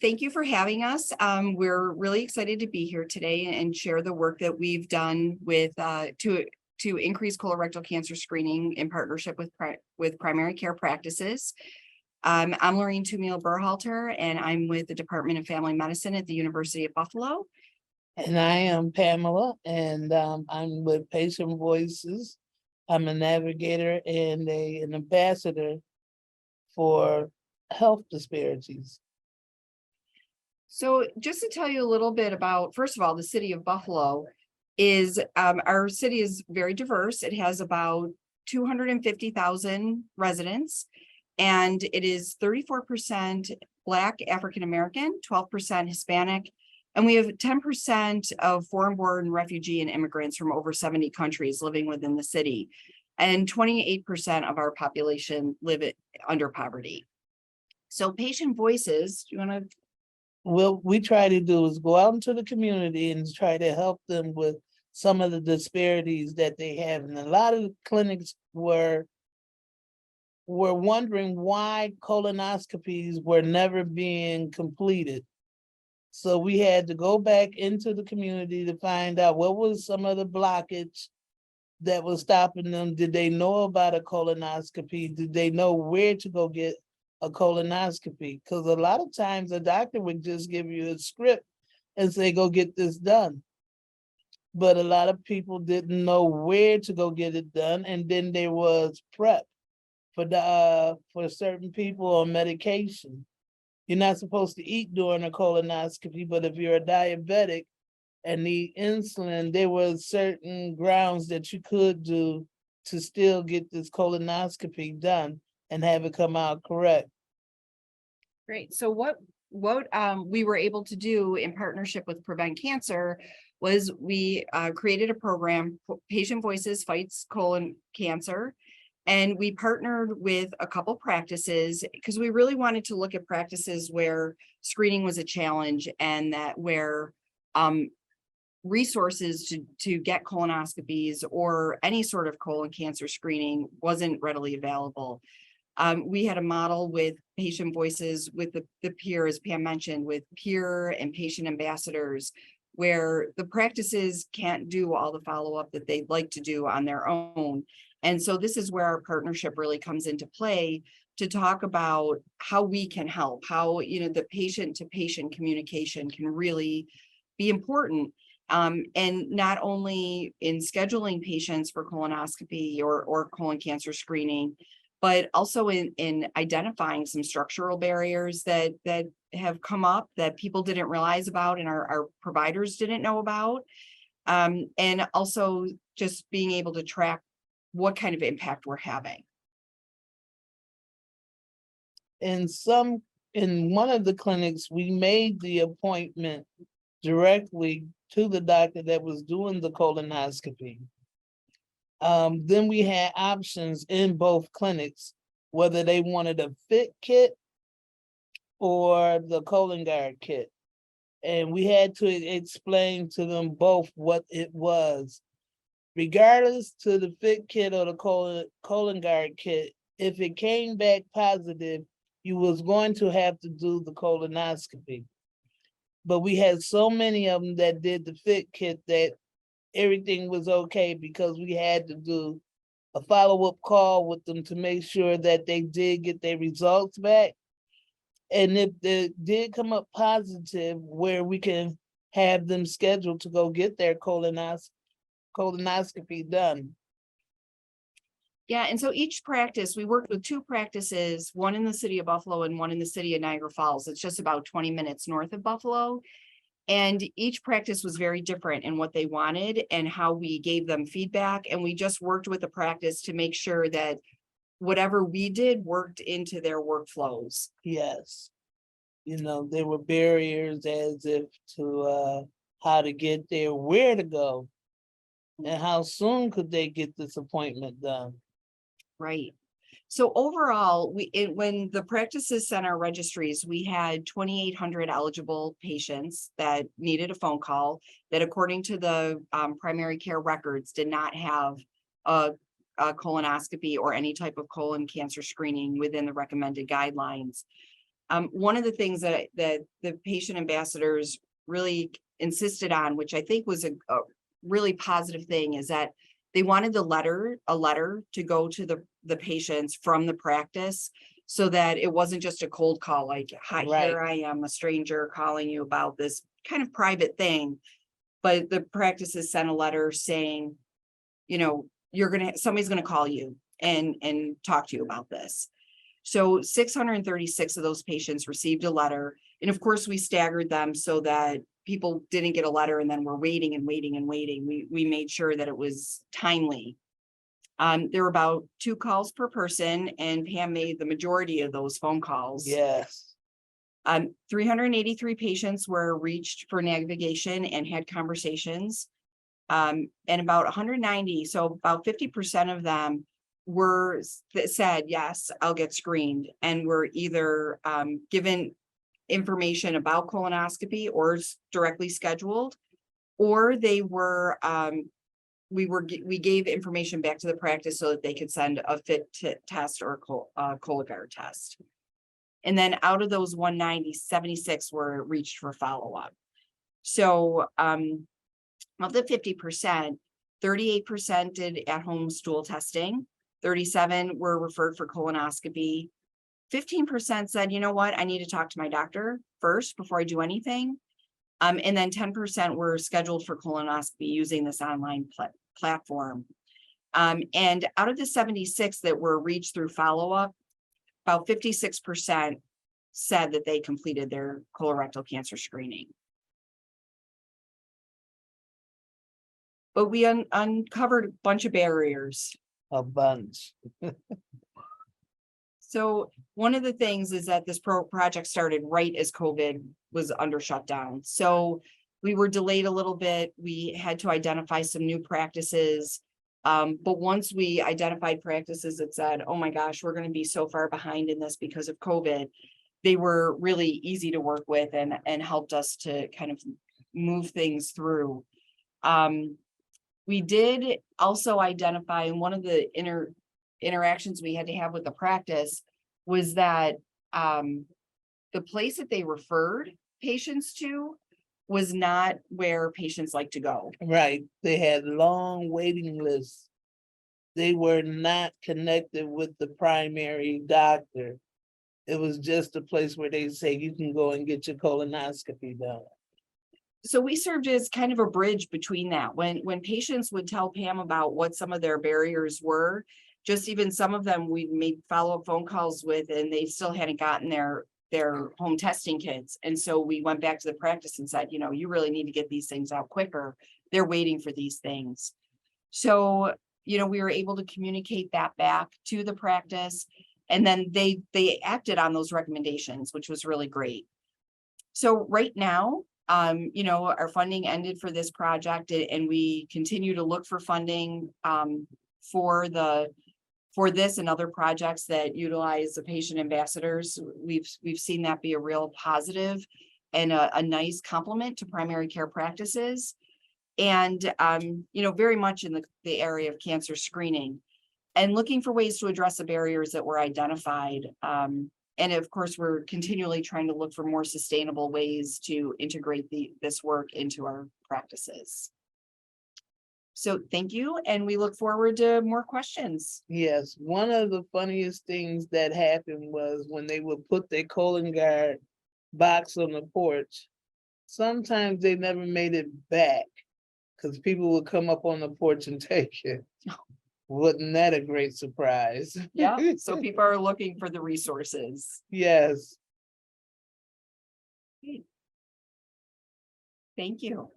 Thank you for having us. We're really excited to be here today and share the work that we've done with to increase colorectal cancer screening in partnership with primary care practices. I'm Lorraine Tumil-Berhalter, and I'm with the Department of Family Medicine at the University of Buffalo. And I am Pamela, and I'm with Patient Voices. I'm a navigator and an ambassador for health disparities. So just to tell you a little bit about, first of all, the city of Buffalo is, our city is very diverse. It has about 250,000 residents, and it is 34% Black African-American, 12% Hispanic, and we have 10% of foreign-born refugee and immigrants from over 70 countries living within the city, and 28% of our population live under poverty. So Patient Voices, do you want to? What we try to do is go out into the community and try to help them with some of the disparities that they have. And a lot of the clinics were wondering why colonoscopies were never being completed. So we had to go back into the community to find out what was some of the blockage that was stopping them. Did they know about a colonoscopy? Did they know where to go get a colonoscopy? Because a lot of times a doctor would just give you a script and say, go get this done. But a lot of people didn't know where to go get it done. And then there was PrEP for certain people on medication. You're not supposed to eat during a colonoscopy, but if you're a diabetic and need insulin, there were certain grounds that you could do to still get this colonoscopy done and have it come out correct. Great. So what we were able to do in partnership with Prevent Cancer was we created a program, Patient Voices Fights Colon Cancer. And we partnered with a couple practices because we really wanted to look at practices where screening was a challenge and that where resources to get colonoscopies or any sort of colon cancer screening wasn't readily available. We had a model with Patient Voices with the peer, as Pam mentioned, with peer and patient ambassadors, where the practices can't do all the follow-up that they'd like to do on their own. And so this is where our partnership really comes into play to talk about how we can help, how, the patient to patient communication can really be important. And not only in scheduling patients for colonoscopy or colon cancer screening, but also in identifying some structural barriers that have come up that people didn't realize about and our providers didn't know about. And also just being able to track what kind of impact we're having. In one of the clinics, we made the appointment directly to the doctor that was doing the colonoscopy. Then we had options in both clinics, whether they wanted a fit kit or the Cologuard kit. And we had to explain to them both what it was. Regardless to the fit kit or the Cologuard kit, if it came back positive, you was going to have to do the colonoscopy. But we had so many of them that did the fit kit that everything was okay because we had to do a follow-up call with them to make sure that they did get their results back. And if they did come up positive, where we can have them scheduled to go get their colonoscopy done. Yeah, and so each practice, we worked with two practices, one in the city of Buffalo and one in the city of Niagara Falls. It's just about 20 minutes north of Buffalo. And each practice was very different in what they wanted and how we gave them feedback. And we just worked with the practice to make sure that whatever we did worked into their workflows. Yes. There were barriers as if to how to get there, where to go, and how soon could they get this appointment done. Right. So overall, when the practices sent our registries, we had 2,800 eligible patients that needed a phone call that, according to the primary care records, did not have a colonoscopy or any type of colon cancer screening within the recommended guidelines. One of the things that the patient ambassadors really insisted on, which I think was a really positive thing, is that they wanted a letter to go to the patients from the practice, so that it wasn't just a cold call, like, hi, here I am, a stranger calling you about this kind of private thing. But the practices sent a letter saying, somebody's gonna call you and talk to you about this. So 636 of those patients received a letter. And of course, we staggered them so that people didn't get a letter and then were waiting and waiting and waiting. We made sure that it was timely. There were about 2 calls per person, and Pam made the majority of those phone calls. Yes. 383 patients were reached for navigation and had conversations. And about 190, so about 50% of them said, yes, I'll get screened, and were either given information about colonoscopy or directly scheduled, or they were we gave information back to the practice so that they could send a fit test or a Cologuard test. And then out of those 190, 76 were reached for follow-up. So of the 50%, 38% did at-home stool testing, 37 were referred for colonoscopy, 15% said, you know what, I need to talk to my doctor first before I do anything. And then 10% were scheduled for colonoscopy using this online platform. And out of the 76 that were reached through follow-up, about 56% said that they completed their colorectal cancer screening. But we uncovered a bunch of barriers. A bunch. So one of the things is that this project started right as COVID was under shutdown. So we were delayed a little bit. We had to identify some new practices. But once we identified practices that said, oh my gosh, we're going to be so far behind in this because of COVID, they were really easy to work with and helped us to kind of move things through. We did also identify, and one of the interactions we had to have with the practice was that the place that they referred patients to was not where patients like to go. Right. They had long waiting lists. They were not connected with the primary doctor. It was just a place where they say you can go and get your colonoscopy done. So we served as kind of a bridge between that. When patients would tell Pam about what some of their barriers were, just even some of them we made follow-up phone calls with, and they still hadn't gotten their home testing kits. And so we went back to the practice and said, you really need to get these things out quicker. They're waiting for these things. So, we were able to communicate that back to the practice, and then they acted on those recommendations, which was really great. So right now, our funding ended for this project, and we continue to look for funding for this and other projects that utilize the patient ambassadors. We've seen that be a real positive and a nice complement to primary care practices, and very much in the area of cancer screening, and looking for ways to address the barriers that were identified. And of course, we're continually trying to look for more sustainable ways to integrate this work into our practices. So thank you, and we look forward to more questions. Yes, one of the funniest things that happened was when they would put their Cologuard box on the porch. Sometimes they never made it back because people would come up on the porch and take it. Wasn't that a great surprise? Yeah, so people are looking for the resources. Yes. Thank you.